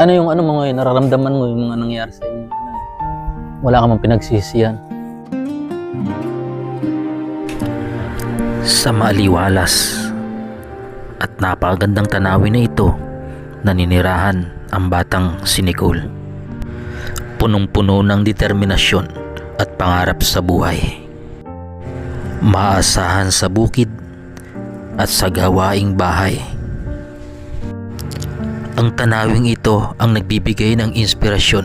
Ano yung ano mo ngayon, nararamdaman mo yung mga nangyari sa inyo? Wala ka mang pinagsisihan. Sa maaliwalas at napakagandang tanawin na ito, naninirahan ang batang si Nicole. Punong-puno ng determinasyon at pangarap sa buhay. Maasahan sa bukid at sa gawaing bahay. Ang tanawing ito ang nagbibigay ng inspirasyon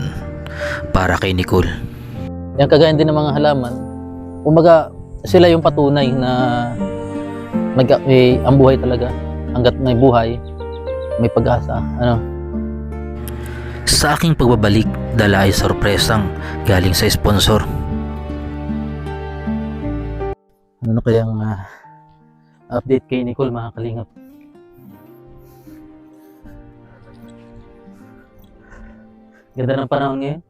para kay Nicole. Yan kagaya din ng mga halaman. Kumbaga, sila yung patunay na ang buhay talaga. Hanggat may buhay, may pag-asa. Ano? Sa aking pagbabalik, dala ay sorpresang galing sa sponsor. Ano kayang update kay Nicole, mga kalingap? Ganda ng panahon ngayon.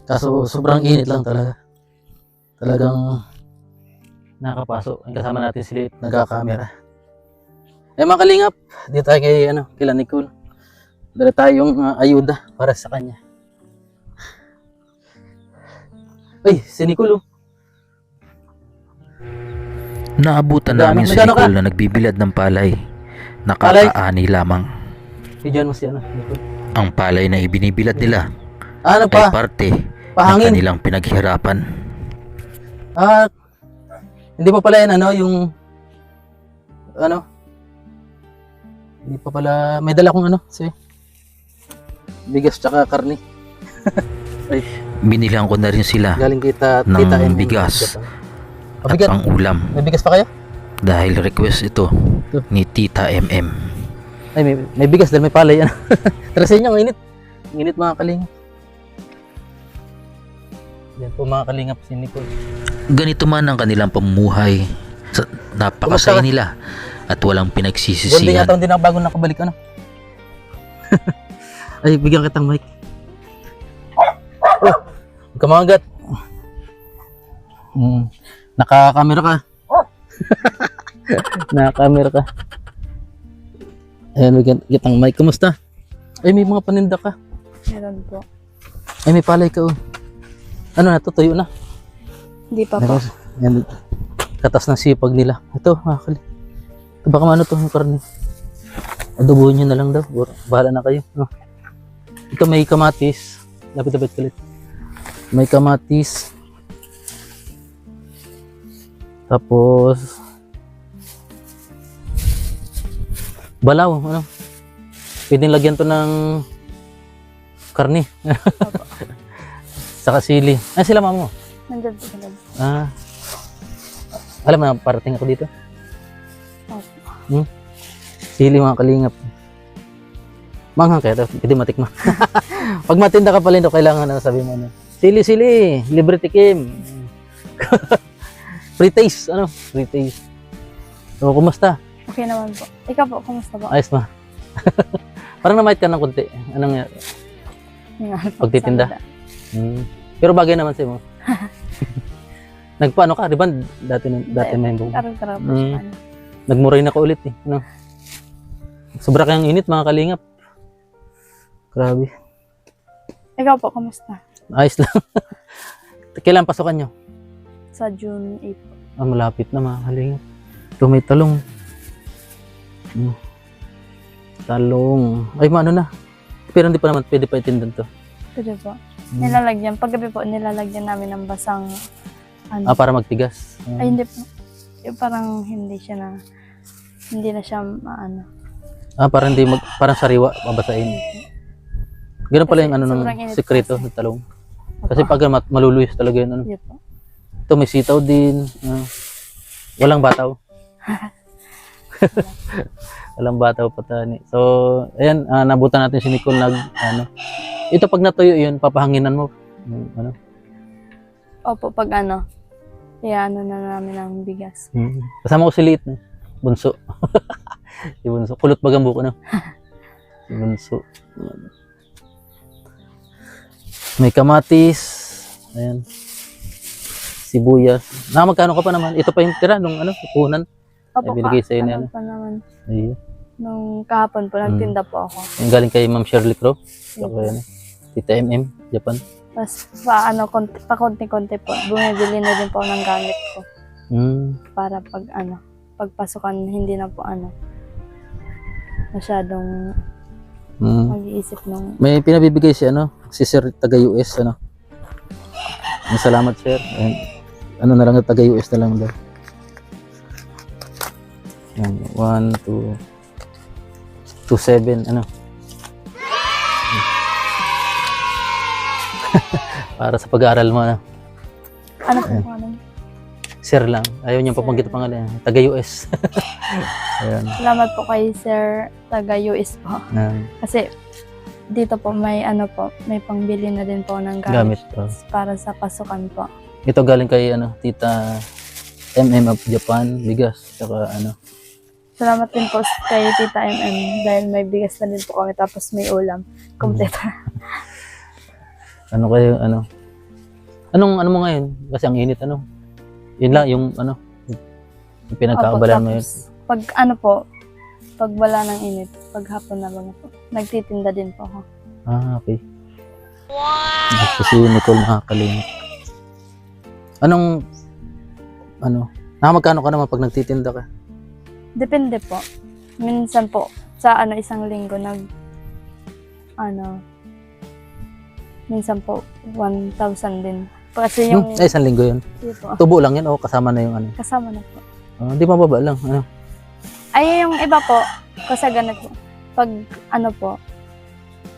Kaso sobrang init lang talaga. Talagang nakapasok. Ang kasama natin si Lit, nagka-camera. Mga kalingap, dito tayo kila Nicole. Dala tayong ayuda para sa kanya. Ay, si Nicole oh. Naabutan namin si Nicole na nagbibilad ng palay. Nakakaani lamang. Diyan mo si Nicole. Ang palay na ibinibilad nila Ano ay pa? parte ng Pahangin. kanilang pinaghirapan. Hindi pa pala yan hindi pa pala, may dala kong bigas tsaka karne. Ay, Binilihan ko na rin sila galing kita ng tita M. bigas at Mabigat. pang-ulam May bigas pa kayo? dahil request ito ni Tita MM. Ay, may bigas dahil may palay. Tara sa inyo, ang init. Ang init mga kalingap. Yan po mga kalingap si Nicole. Ganito man ang kanilang pamumuhay. Napakasaya nila at walang Bonding pinagsisisihan. yata hindi na bago nakabalik Ay, bigyan kitang mic. Oh, kamagat. Naka-camera ka. Naka-camera ka. Ayan, bigyan kitang mic. Kumusta? Ay, may mga paninda ka. Meron po. Ay, may palay ka oh. Ano na to? Tuyo na. Hindi pa po. Ayan, katas ng sipag nila. Ito, makakali. Ito baka ano to, yung karne. Adobohin nyo na lang daw. Bahala na kayo. Oh. Ito may kamatis. Lapit-lapit kalit. May kamatis. Tapos balaw, pwedeng lagyan to ng karne. Saka sili. Ay, sila mama mo. Nandiyan po sila. Alam mo na, parating ako dito. Opo. Sili mga kalingap. Manghang kaya, pwede matikman. Pag matinda ka pala ito, kailangan sabi mo sili, libre tikim. Free taste, free taste. So, kumusta? Okay naman po. Ikaw po, kumusta po? Ayos ma. Parang namahit ka ng konti. Anong pagtitinda? Pero bagay naman sa'yo mo. Nagpaano ka? Diba dati may buong? Tara po siya. Nagmuray na ka ulit eh. Sobra kayang init mga kalingap. Grabe. Ikaw po, kumusta? Ayos lang. Kailan pasukan nyo? Sa June 8 po. Malapit na mga kalingap. Ito may talong. Talong. Ay, maano na. Pero hindi pa naman pwede pa itindan to. Pwede po. Nilalagyan. Paggabi po, nilalagyan namin ng basang Para magtigas. Ay, hindi po. Yung parang hindi na siya maano. Parang parang sariwa, babasahin. Ganun pala yung sobrang ng init sekreto kasi. ng talong. Kasi pag maluluyos talaga yun. Hindi po. Ito may sitaw din. Walang bataw. Walang bataw patani. So, ayan, nabutan natin si Nicole ito pag natuyo yun, papahanginan mo. Opo, pag na namin ang bigas. Kasama ko si Liit, bunso. Si bunso. Kulot bagang buko, Si bunso. May kamatis. Ayan. Sibuyas. Magkano ka pa naman? Ito pa yung tira nung puhunan. Opo, Ay, binigay sa'yo na yan. pa naman. Ayun. Nung kahapon po, nagtinda po ako. Yung galing kay Ma'am Shirley Crow. Yun po. Saka yan, Tita MM, Japan. Tapos pakonti-konti po, bumibili na din po ako ng gamit ko. Para pag pagpasukan, hindi na po masyadong mag-iisip nung... May pinabibigay si Sir taga US, Salamat, Sir. And, na lang, taga US na lang daw. Yan, 1, 2, 7, para sa pag-aaral mo, Ano po pangalan? Sir lang. Ayaw niyang Sir. papanggit ang pangalan. Taga US. Ayan. Salamat po kay Sir taga US po. Kasi dito po may may pangbili na din po ng gamit Gamit po. para sa pasukan po. Ito galing kay Tita MM of Japan, bigas, saka Salamat din po kay Tita MM dahil may bigas na din po kami tapos may ulam. Kompleto. Anong mo ngayon? Kasi ang init, Yun lang, yung yung pinagkaabalan mo yun. Pag pag wala ng init, pag hapon na lang po, nagtitinda din po ako. Okay. Wow! Kasi Nicole nakakalimot. Magkano ka naman pag nagtitinda ka? Depende po. Minsan po, sa isang linggo, minsan po, 1,000 din. Kasi yung, Isang linggo yun. yun po, Tubo lang yun o kasama na yung kasama na po. Hindi mababa lang. Ay, yung iba po, kasi ganito po. Pag,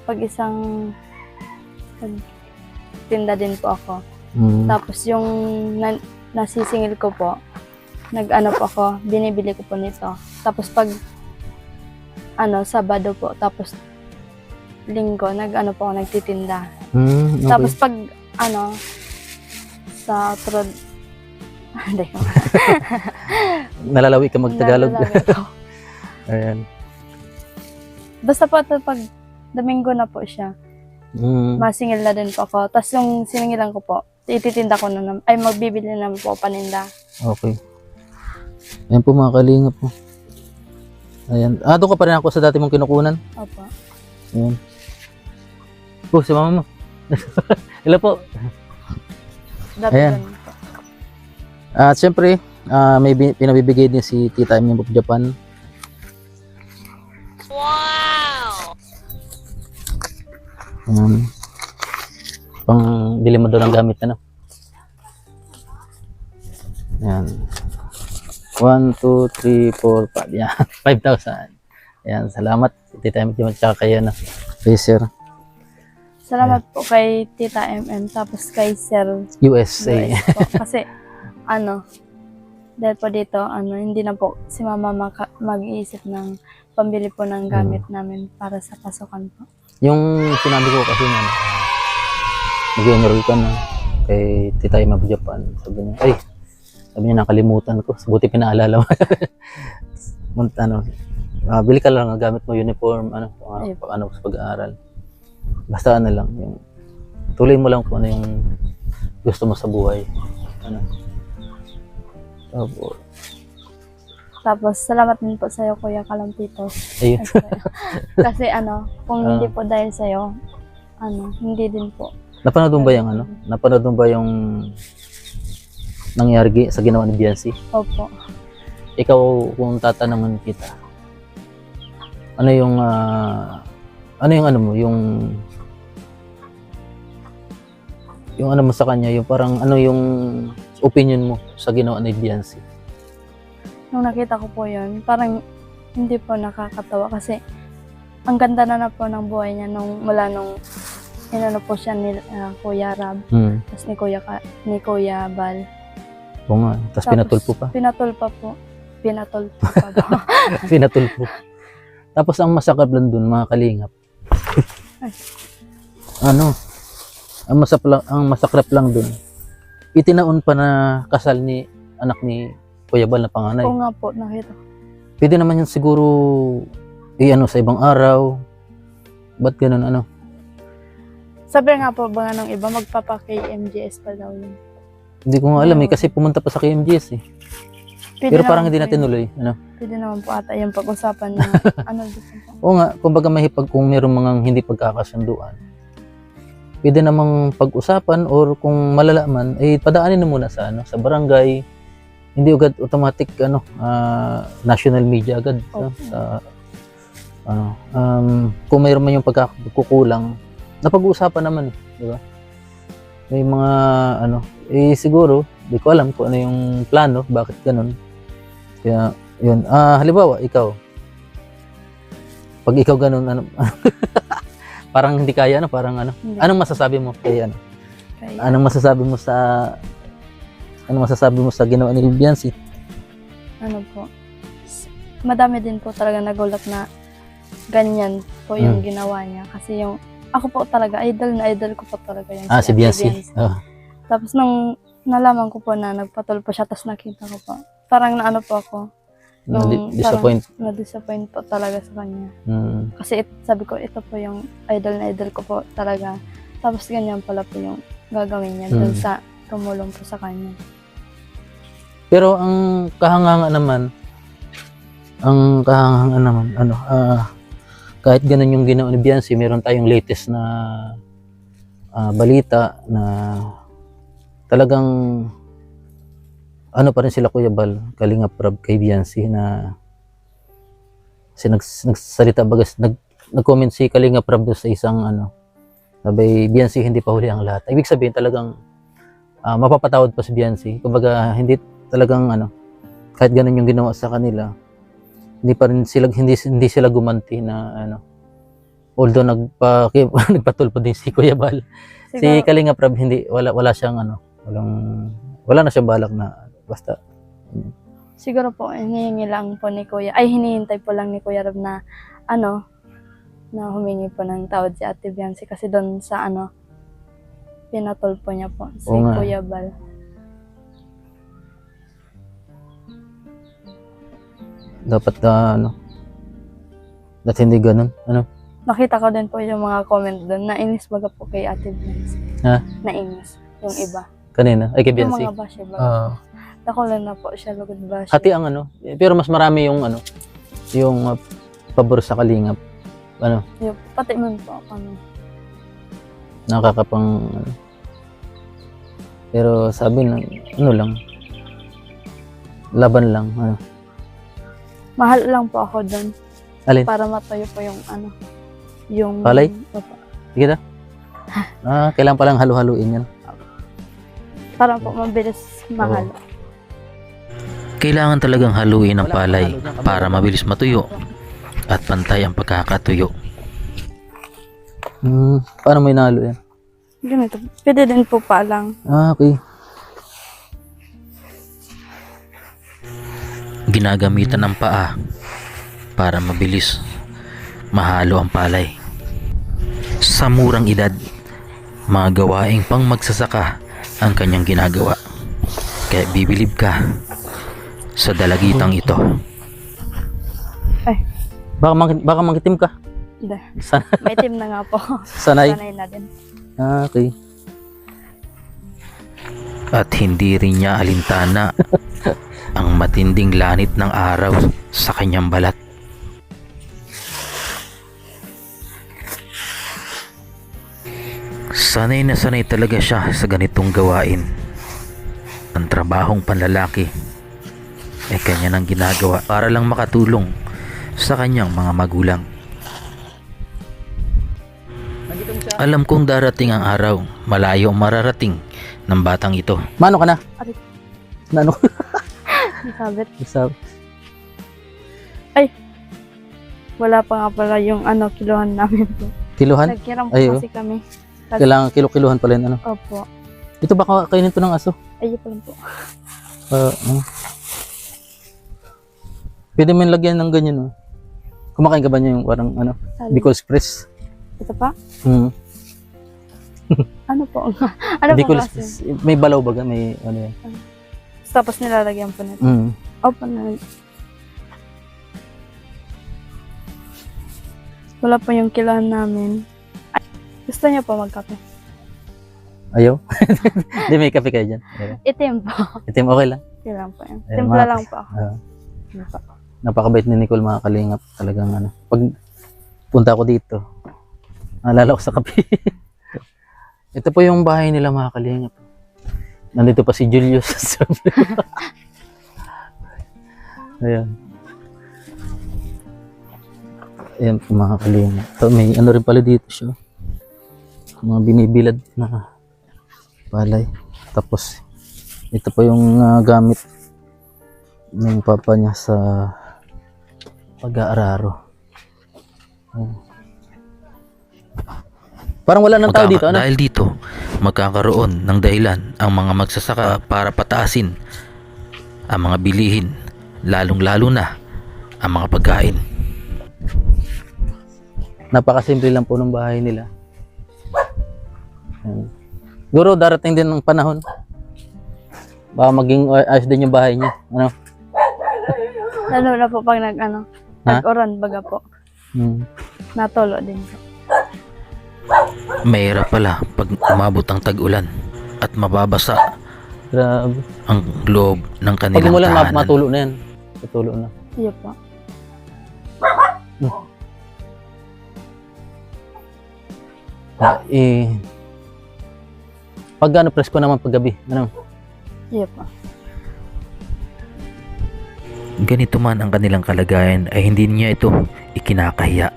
pag tinda din po ako. Tapos yung nasisingil ko po, po ako, binibili ko po nito. Tapos pag, Sabado po, tapos Linggo, po ako nagtitinda. Okay. Tapos pag, sa trod, hindi ko. Nalalawi ka mag-Tagalog. Nalalawi ko. Ayan. Basta po ito, pag Domingo na po siya, masingil na din po ako. Tapos yung siningilan ko po, ititinda ko na magbibili na po paninda. Okay. Ayan po mga kalingap po. Ayan. Doon ka pa rin ako sa dati mong kinukunan. Opo. Ayan. Si mama mo. Hello po. Dati Ayan. ganun po. At syempre, may pinabibigay din si Tita MM of Japan. Wow! Pang bili mo daw ng gamit, Ayan. 1, 2, 3, 4, 5. Yan. 5,000. Ayan. Salamat. Tita MM at saka kay Racer Salamat po kay Tita MM, tapos kay Sir USA. US po. Kasi, dahil po dito, hindi na po si Mama mag-iisip ng pambili po ng gamit namin para sa pasukan po. Yung sinabi ko kasi mag-enroll ka na kay Tita MM of Japan. Sabi niya, nakalimutan ko. Buti pinaalala mo. Bili ka lang ng gamit mo, uniform, sa pag-aaral. Basta lang, tuloy mo lang kung ano yung gusto mo sa buhay. Tapos, salamat din po sa'yo, Kuya Kalampitos. Ayun. Kasi kung hindi po dahil sa'yo, hindi din po. Napanood mo ba napanood mo ba yung nangyari sa ginawa ni Biancy? Opo. Ikaw, kung tatanungin kita, ano yung mo sa kanya, yung parang yung opinion mo sa ginawa ni Biancy? Nung nakita ko po yun, parang hindi po nakakatawa kasi ang ganda na po ng buhay niya mula nung inano po siya ni Kuya Rab, tapos ni Kuya Bal. Oo nga, tapos pinatulpo pa. Pinatulpo pa po. Pinatulpo. Tapos ang masakap lang dun, mga kalingap. Ang masakrap lang dun, itinaon pa na kasal ni anak ni Kuya Bal na panganay. Oo nga po, nakita. Pwede naman yun siguro sa ibang araw. Ba't ganun Sabi nga po ba nung iba, magpapa-KMGS pa daw yun. Hindi ko nga alam kasi pumunta pa sa KMGS . Pwede Pero parang naman hindi po na yun. tinuloy. Ano? Pwede naman po ata yung pag-usapan na dito po. Oo nga, kumbaga mahipag kung mayroong mga hindi pagkakasunduan. Pwede namang pag-usapan or kung malala man, eh padaanin na muna sa sa barangay. Hindi agad automatic national media agad Opo. sa kung mayroon man yung pagkukulang, napag-uusapan naman di ba? May mga siguro, di ko alam kung ano yung plano, bakit ganun. Kaya yun, halimbawa ikaw, pag ikaw ganun parang hindi kaya parang Hindi. anong masasabi mo kay Kaya, anong masasabi mo sa ginawa ni Biancy? po, madami din po talaga nagulat na ganyan po yung ginawa niya. Kasi yung, ako po talaga, idol ko po talaga yung Si Ate Biancy. Tapos nung nalaman ko po na nagpatol po siya, tapos nakita ko po, parang naano po ako, Disappoint. na-disappoint po talaga sa kanya. Mm. Kasi sabi ko, ito po yung idol ko po talaga. Tapos ganyan pala po yung gagawin niya dun sa tumulong po sa kanya. Pero ang kahangangan naman, kahit ganun yung ginawa ni Biancy, meron tayong latest na balita na talagang pa rin sila Kuya Bal, Kalingap Rab kay Biancy na kasi nagsalita bagas, nag-comment si Kalingap Rab sa isang sabi, Biancy hindi pa huli ang lahat. Ibig sabihin talagang mapapatawad pa si Biancy. Kumbaga hindi talagang kahit ganun yung ginawa sa kanila, hindi pa rin sila hindi sila gumanti na although nagpatulpo din si Kuya Bal. Si Siguro, Kalingap Rab hindi wala siyang wala na siyang balak na basta. siguro po, hinihingi lang po ni Kuya, hinihintay po lang ni Kuya Rob na, na humingi po ng tawad si Ate Biancy kasi doon sa, pinatol po niya po si Oo nga. Kuya Bal. Dapat dapat hindi ganun. Nakita ko din po yung mga comment doon, nainis baga po kay Ate Biancy. Ha? Nainis, yung iba. Kanina ay kay Yung Biancy. mga bashi baga. Nakulan na po siya, lugod bashi. Hati ang pero mas marami yung yung pabor sa Kalingap. Yung, pati man po kami. Nakakapang pero sabi ng lang laban lang Mahal lang po ako doon alin para matayo po yung yung Palay? Opo. sige na kailangan palang halu-haluin yan Para po mabilis mahal. Kailangan talagang haluin ang palay para mabilis matuyo at pantay ang pagkakatuyo. paano may nalo yan Ganito. Pwede din po palang. okay Ginagamitan ng paa para mabilis mahalo ang palay. Sa murang edad, mga gawaing pang magsasaka ang kanyang ginagawa. Kaya bibilib ka sa dalagitang ito. baka mangitim ka Hindi. Sana, May team na nga po. sanay Sanay na din. okay At hindi rin niya alintana ang matinding lanit ng araw sa kanyang balat. Sanay na sanay talaga siya sa ganitong gawain. Ang trabahong panlalaki ay kanya nang ginagawa para lang makatulong sa kanyang mga magulang. Alam kong darating ang araw, malayo ang mararating ng batang ito. mano ka na Aray. Nano Sabit. sabi Wala pa nga pala yung kiluhan namin po. kiluhan Nagkiram po Ay, kasi kami. kailangan kilo-kiluhan pala yun Opo. ito baka kainin to ng aso Ayun pa lang po. pwede mo yung lagyan ng ganyan kumakain ka ba niya yung parang Sabi. Bicol Express Ito pa? Ano po? Bicol po Express kasi? may balaw ba may yan Tapos nilalagyan po nito. Opo na. Wala po yung kiluhan namin. Gusto niyo po magkape? ayaw hindi may kape kayo dyan Itim po. itim okay lang Okay lang po yan. Ayan, Timpla mga- lang po ako. Ah, Ano po? napakabait ni Nicole, mga kalingap. Talagang ano. Pag punta ko dito, naalala ko sa kape. Ito po yung bahay nila, mga kalingap. Nandito pa si Julius. Ayan. Ayan po, mga kalingap. So, may ano rin pala dito siya. Mga binibilad na palay. Tapos, ito po yung gamit ng papa niya sa pag-aararo. Ayan. Parang wala nang tao dito, ano? Dahil dito, magkakaroon ng dahilan ang mga magsasaka para pataasin ang mga bilihin, lalong-lalo na ang mga pagkain. Napakasimple lang po ng bahay nila. Ayan. Siguro darating din ng panahon. Baka maging ayos din yung bahay niya. Ano? Lalo na po pag Ha? nag-oran baga po. Natulo din po. Mahirap pala pag umabot ang tag-ulan at mababasa Grabe. ang loob ng Pag kanilang umulan, tahanan. matulo na yan. Matulo na. Iyo po. Pag ano, presko naman paggabi. Ano? Iyo po. Ganito man ang kanilang kalagayan ay hindi niya ito ikinakahiya.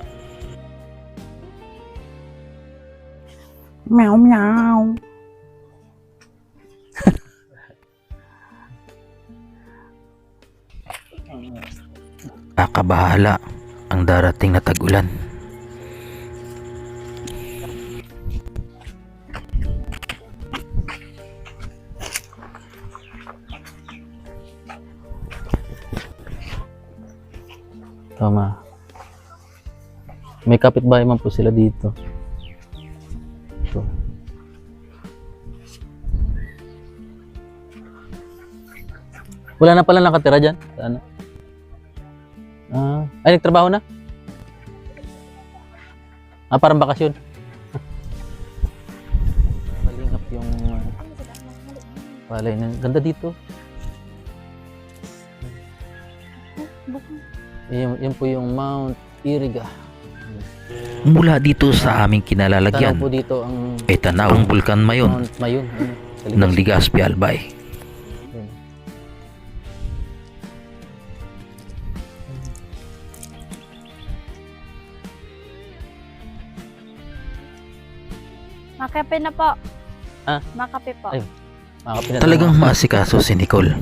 Meow meow. Kakabahala ang darating na tag-ulan. Tama. May kapitbahay man po sila dito. Ito. Wala na pala nakatira dyan? Ano? Ay, nagtrabaho na? Parang bakasyon. Malingap yung palay na. Ganda dito. Yun po yung Mount Iriga. Mula dito sa aming Tanaw kinalalagyan po dito ang ay tanaw ang Bulkan Mayon Mount Mayon. ng Legazpi Albay. Yun. Makape na po. Ah? Makape po. Ay. Makakapinat Talagang na. maasikaso si Nicole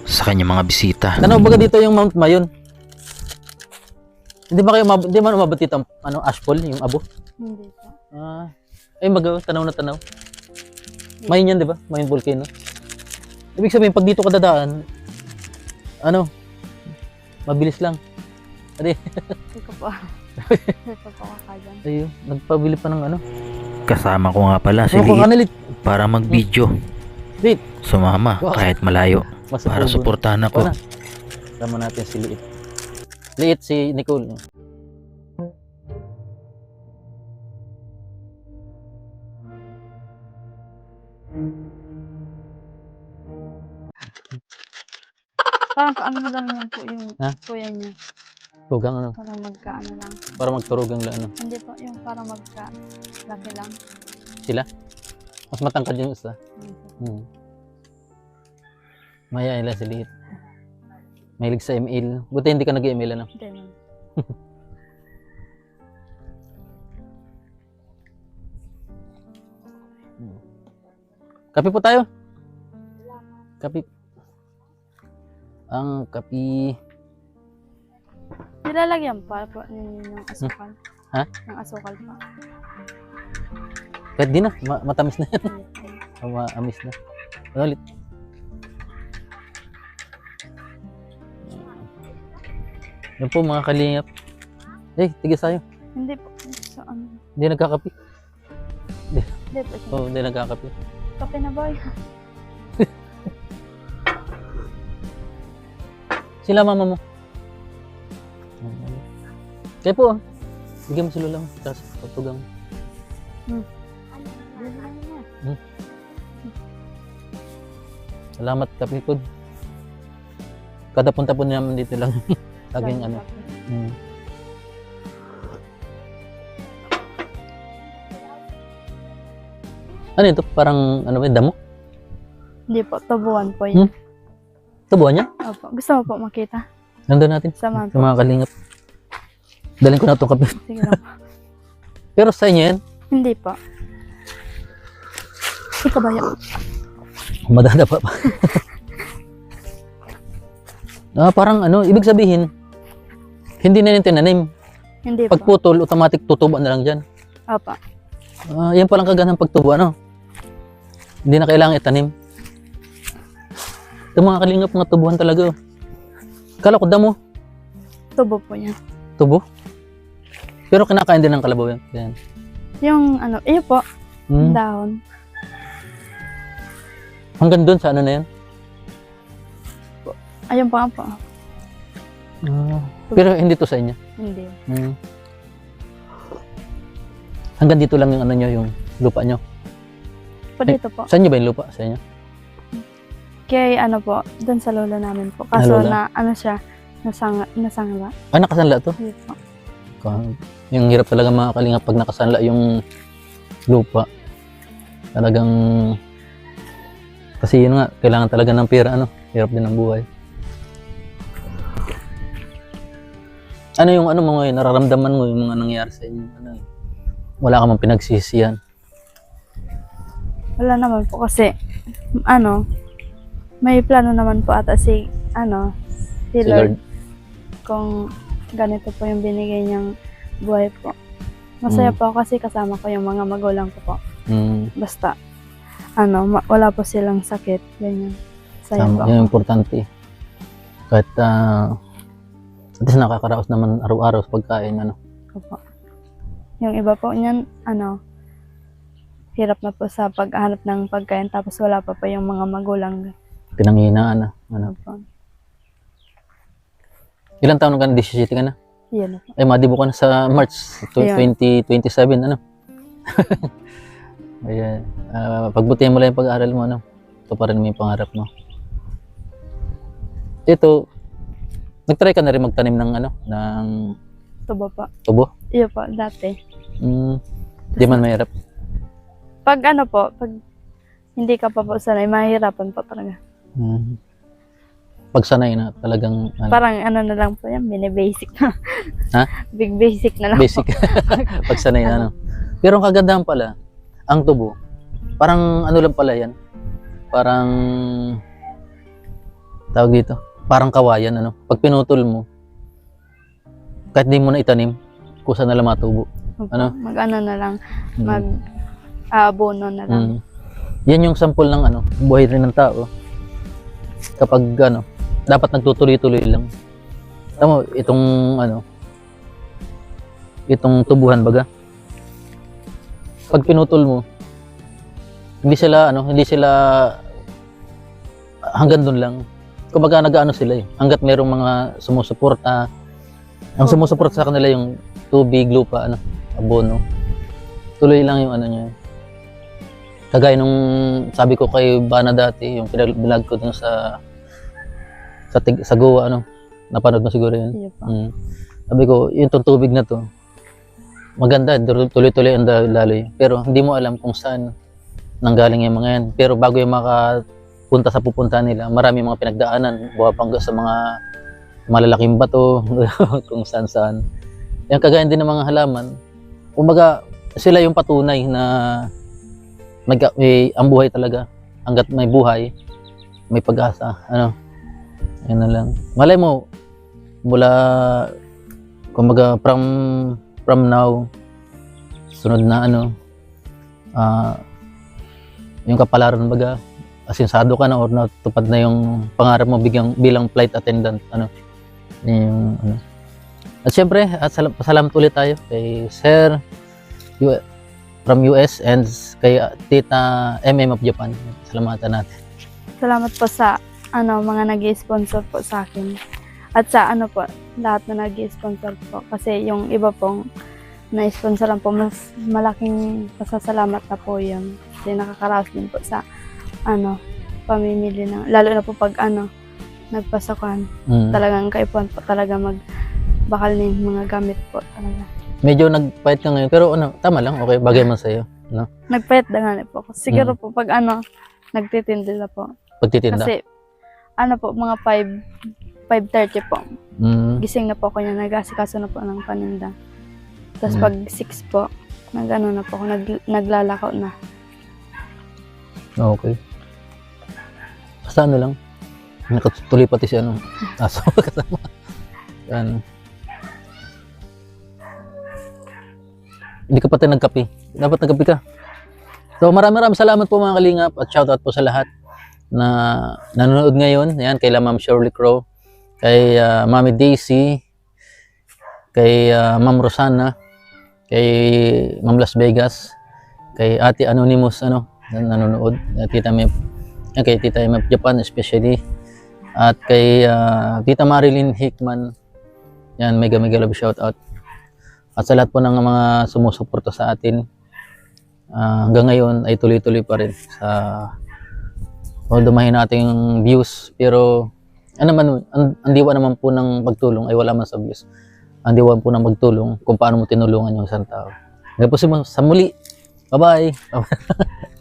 sa kanyang mga bisita. Tanaw baga dito yung Mount Mayon. Hindi ba kayo hindi man umabot dito ang ashfall, yung abo? Hindi po. Ay tanaw na tanaw. Mayon yan, di ba? Mayon volcano. Ibig sabihin, pag dito ka dadaan, mabilis lang. Adi, Hindi ko po. Hindi ko po kakadyan. ayun, nagpabili pa ng Kasama ko nga pala si Kung Liit kanalit, para mag-video. Liit. Sumama Wow. kahit malayo para suportahan ako. Wala. Sama natin si Liit. Liit si Nicole. Parang ano lang lang po yung Ha? kuya niya. Tugang Parang magkaano lang. para magturugang lang Hindi po, yung parang magka-laki lang. sila. Mas matangkad yung isa. Mayayain lang si Liit. Mahilig sa ML. Buti hindi ka nag-ML, ano? Hindi naman. Kape po tayo. Kape. Ang kape. Nilalagyan pa po ng asukal. Ha? Ng asukal pa. Kahit di na. Matamis na yan. Hindi po. Maamis na. Ano ulit? Yan po mga kalingap. Tigas tayo. Hindi po. So, Hindi nagkakape. hindi po. Oo, hindi nagkakape. Kape na boy. Sila mama mo. Kaya po, bigyan mo si Lola mo. Tapos pagtugang mo. Salamat, Kapipod. Kada punta po naman dito lang. Saging ano. Mm. Ano ito? Parang ano ba, damo? Hindi po, tubuan po yun. Tubuan niya? Opo. Gusto mo po makita? Nandun natin. Samahan Sa po. mga kalingap. Dalhin ko na itong kape. Sige lang po. Pero sa inyo yan, Hindi po. Ikaw ba yun? madadapa pa. Parang ano, ibig sabihin, hindi na yung tinanim. Hindi po. Pagputol, automatic tutubo na lang dyan. Opo. Yan palang kagana ng pagtubo, ano? Hindi na kailangan itanim. Ito mga kalingap, mga tubuhan talaga. Kala ko damo, Tubo po yan. tubo. Pero kinakain din ng kalabaw yan. Yan. Yung ano, iyo po, Hmm. dahon. Hanggang doon sa ano na yan. Ayun pa nga po. Pero hindi to sa inyo. Hindi. Hmm. Hanggang dito lang yung ano nyo, yung lupa nyo. Po dito po. Saan nyo ba yung lupa? Sa inyo? Kaya ano po, doon sa lolo namin po. Kaso lola? na ano siya, nasangla. Nakasanla to. Hindi po. Yung hirap talaga mga kalingap pag nakasanla yung lupa. Talagang kasi yun nga, kailangan talaga ng pera, ano? Hirap din ang buhay. Ano yung ano mo ngayon, nararamdaman mo yung mga nangyari sa inyo? Ano, wala ka mang pinagsisiyan. Wala naman po kasi, ano, may plano naman po ata si Si Lord, Lord. kung ganito po yung binigay niyang buhay po. Masaya po ako kasi kasama ko yung mga magulang ko po. Basta, wala po silang sakit, ganyan. Saya po Tama, ako. yun yung importante. Kahit at least nakakaraos naman araw-araw sa pagkain, ano. Opo. Yung iba po niyan, hirap na po sa paghanap ng pagkain tapos wala pa yung mga magulang. Pinanghinaan, ano. Opo. Ilang taon ka na? 17 ka na? Yan na po. Ay, madibo ka na sa March Ayan. 2027, ano? Ayan. Pagbutihan mo lang yung pag-aaral mo, ano? Ito pa rin may pangarap mo. Ito, nagtry ka na rin magtanim ng, ano? Ng Tubo po. tubo? Iyo po, dati. Di man mahirap. Pag pag hindi ka pa po sanay, mahirapan po talaga. Pag sanay na, talagang, ano, Parang na lang po yan, basic na. Ha? Big basic na lang basic. po. Pag sanay na, ano. Pero ang kagandahan pala, ang tubo, parang ano lang pala yan. Parang, tawag dito, parang kawayan, ano. Pag pinutol mo, kahit di mo na itanim, kusa na lang matubo. Opo, Ano? Mag-ano na lang, Mm. mag-abono na lang. Yan yung sample ng ano, buhay rin ng tao. Kapag ano, dapat nagtutuloy-tuloy lang. Tama, itong tubuhan baga. Pag pinutol mo, hindi sila hanggang doon lang. Kumbaga nag-ano sila eh. Hangga't merong mga sumusuporta. Ang sumusuporta sa kanila yung tubig, lupa, abono. Tuloy lang yung ano niya. Kagaya nung sabi ko kay Bana dati, yung pinag-vlog ko dun sa Goa, napanood mo siguro yun. Iyo po. Sabi ko, yung tubig na to, maganda, tuloy-tuloy ang daloy. Pero hindi mo alam kung saan nanggaling yung mga yan. Pero bago yung makapunta sa pupuntahan nila, marami mga pinagdaanan, buha pang sa mga malalaking bato, kung saan-saan. Yung kagaya din ng mga halaman, kumbaga, sila yung patunay na ang buhay talaga. Hanggat may buhay, may pag-asa. Yan na lang. Malay mo, mula, kumbaga, from now, sunod na yung kapalaran baga, asinsado ka na or natupad na yung pangarap mo bilang flight attendant. At syempre, pasalamat ulit tayo kay Sir from US and kay Tita MM of Japan. Salamatan natin. Salamat po sa mga nag-i-sponsor po sa akin. At sa po, lahat na nag-i-sponsor po. Kasi yung iba pong na-sponsoran po, mas malaking pasasalamat na po yun. Kasi nakakaraos din po sa pamimili ng, lalo na po pag nagpasakan. Mm. Talagang kaipuan po talaga magbakal ng mga gamit po talaga. Medyo nagpayat ka ngayon, pero ano, tama lang, okay, bagay man sa'yo, no? Nagpayat na nga po ako. Siguro po pag nagtitinda na po. Pagtitinda. Kasi po, mga 5:30 po. Mm. Gising na po ako niya, nag-asikaso na po ng paninda. Tapos Mm. pag 6 po, na po ako, naglalakaw na. Okay. Basta ano lang, nakatuloy pati si aso kasama. Yan. Hindi ka pati nagkape. Dapat nagkape ka. So maraming salamat po mga kalingap at shoutout po sa lahat na nanonood ngayon. Yan, kay Ma'am Shirley Crow, kay Mami Daisy, kay Ma'am Rosana, kay Ma'am Las Vegas, kay Ate Anonymous na nanonood, Tita Mep, kay Tita Mep Japan especially, at kay Tita Marilyn Hickman. Yan, mega love shoutout. At sa lahat po ng mga sumusuporta sa atin, hanggang ngayon ay tuloy-tuloy pa rin sa although mahina nating views, pero ang diwa naman po ng pagtulong ay wala man sa views. Ang diwa po ng magtulong kung paano mo tinulungan yung isang tao. Hanggang po sa muli. Bye-bye!